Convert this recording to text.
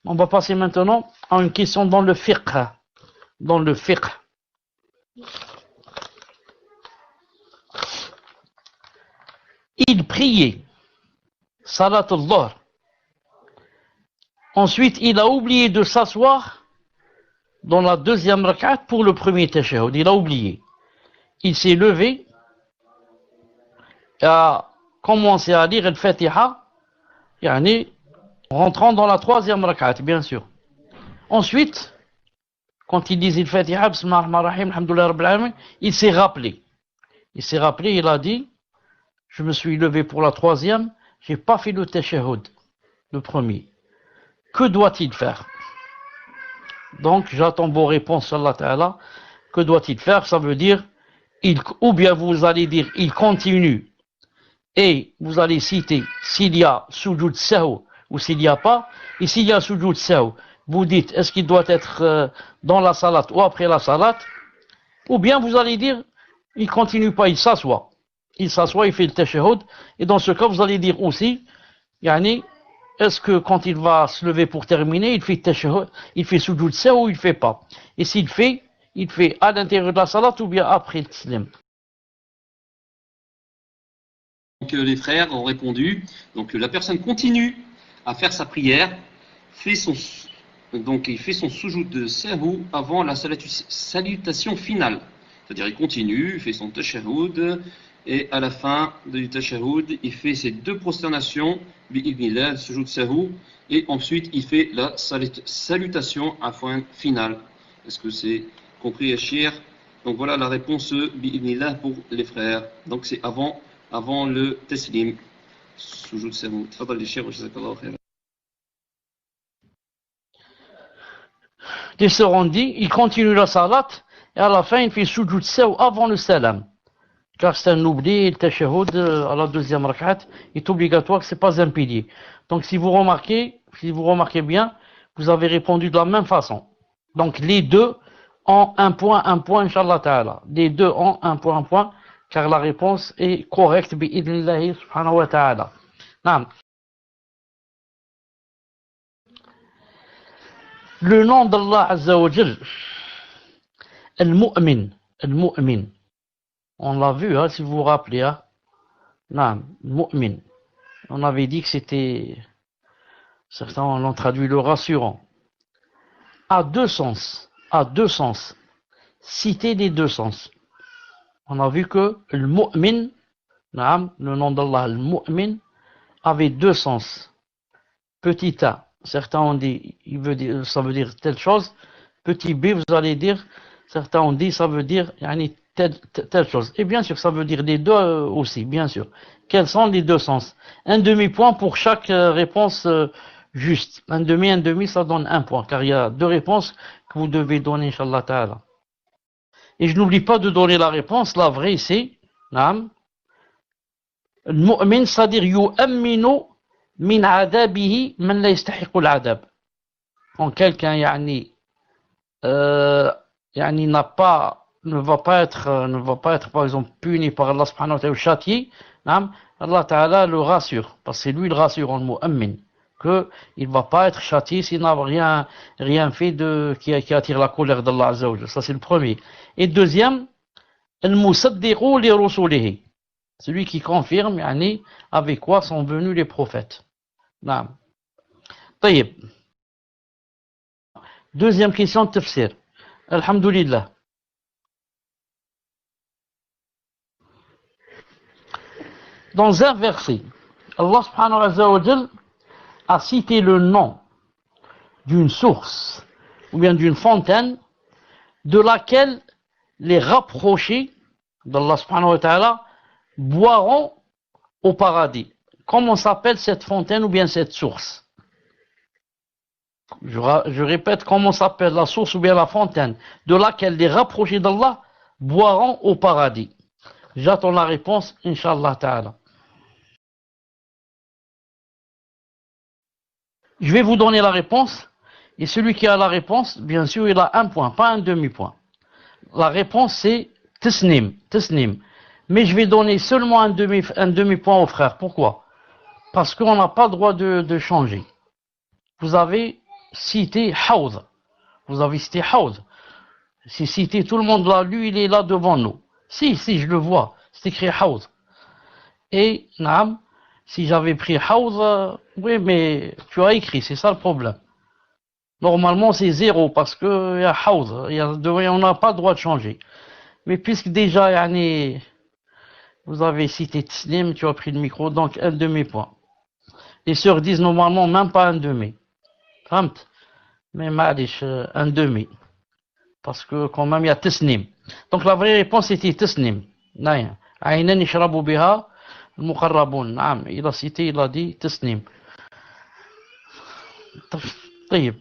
On va passer maintenant à une question dans le fiqh. Dans le fiqh. Il priait Salat al-Dhuhr. Ensuite, il a oublié de s'asseoir dans la deuxième rak'at pour le premier tashahhud. Il a oublié. Il s'est levé et a commencé à lire al-Fatiha, rentrant dans la troisième rak'at, bien sûr. Ensuite, quand il disait al-Fatiha, Bismillah ar-Rahman ar-Rahim, Alhamdulillah Rabbil Alamin, il s'est rappelé. Il a dit, je me suis levé pour la troisième, j'ai pas fait le tashahhud, le premier. Que doit-il faire? Donc, j'attends vos réponses, Allah Ta'ala. Que doit-il faire? Ça veut dire, ou bien vous allez dire, il continue, et vous allez citer s'il y a sujoud sahou ou s'il n'y a pas, et s'il y a sujoud sahou, vous dites, est-ce qu'il doit être dans la salat ou après la salat, ou bien vous allez dire, il continue pas, il s'assoit, il fait le tashahhud, et dans ce cas, vous allez dire aussi, est-ce que quand il va se lever pour terminer, il fait tashahhud, il fait sujoud sahou ou il fait pas? Et s'il fait, il fait à l'intérieur de la salat ou bien après le tislim. Donc les frères ont répondu, donc la personne continue à faire sa prière, donc il fait son sujoud de sahou avant la salutation finale. C'est-à-dire il continue, il fait son tashahhud, et à la fin du tashahhud, il fait ses deux prosternations, bi'idnillah, sujoud sahou, et ensuite il fait la salutation finale. Est-ce que c'est compris, Achir? Donc voilà la réponse bi'idnillah pour les frères. Donc c'est avant le taslim. Sujoud sahou. Tfadal Achir, wa jazakallahu khairan. Les sœurs ont dit, il continue la salat, et à la fin il fait sujoud sahou avant le salam. Car c'est un oubli, le tashahhud à la deuxième rak'at est obligatoire, c'est pas un pilier. Donc si vous remarquez bien, vous avez répondu de la même façon. Donc les deux ont un point, Inch'Allah Ta'ala. Les deux ont un point, car la réponse est correcte, bi'idnillahi subhanahu wa ta'ala. Le nom d'Allah Azza wa Jal, Al-Mu'min. On l'a vu, si vous vous rappelez. Mu'min. On avait dit que c'était... Certains l'ont traduit le rassurant. À deux sens. Citer les deux sens. On a vu que le Mu'min, le nom d'Allah, le Mu'min, avait deux sens. Petit a, certains ont dit, ça veut dire telle chose. Petit b, vous allez dire, certains ont dit, ça veut dire, telle chose. Et bien sûr, ça veut dire les deux aussi, bien sûr. Quels sont les deux sens? Un demi-point pour chaque réponse juste. Un demi, ça donne un point, car il y a deux réponses que vous devez donner, Inch'Allah Ta'ala. Et je n'oublie pas de donner la réponse, la vraie, c'est, Al-Mu'min, c'est-à-dire, yu'amminu min adabihi man la yastahiqu al-adab. Quand quelqu'un, ne va pas être par exemple puni par Allah subhanahu wa ta'ala ou châtié, Allah ta'ala le rassure, parce que c'est lui le rassure en mu'ammin, que il va pas être châtié s'il n'a rien fait qui attire la colère d'Allah Azza wa Jalla. Ça c'est le premier. Et deuxième, al-musaddiqu li rusulihi, celui confirme avec quoi sont venus les prophètes. طيب. Deuxième question de tafsir. Alhamdulillah. Dans un verset, Allah subhanahu wa ta'ala a cité le nom d'une source ou bien d'une fontaine de laquelle les rapprochés d'Allah subhanahu wa ta'ala boiront au paradis. Comment s'appelle cette fontaine ou bien cette source? Je répète, comment s'appelle la source ou bien la fontaine de laquelle les rapprochés d'Allah boiront au paradis? J'attends la réponse, Inch'Allah Ta'ala. Je vais vous donner la réponse, et celui qui a la réponse, bien sûr, il a un point, pas un demi-point. La réponse, c'est Tasnim. Mais je vais donner seulement un demi-point aux frères. Pourquoi? Parce qu'on n'a pas le droit de changer. Vous avez cité Hawd. Vous avez cité Hawd. C'est cité, tout le monde l'a lu, il est là devant nous. Si, je le vois. C'est écrit Hawd. Et, naam, si j'avais pris Hawd, oui, mais tu as écrit, c'est ça le problème. Normalement, c'est 0 parce que il y a Hawd. On n'a pas le droit de changer. Mais puisque déjà, yani, vous avez cité Tislim, tu as pris le micro, donc un demi-point. Les sœurs disent normalement même pas un demi. Fahamt? Mais malish, un demi. Parce que quand même il y a Tisnim. Donc la vraie réponse était Tisnim. Naïm. Aynan yashrabu biha al-muqarrabun. Naam. Il a cité, il a dit Tisnim. طيب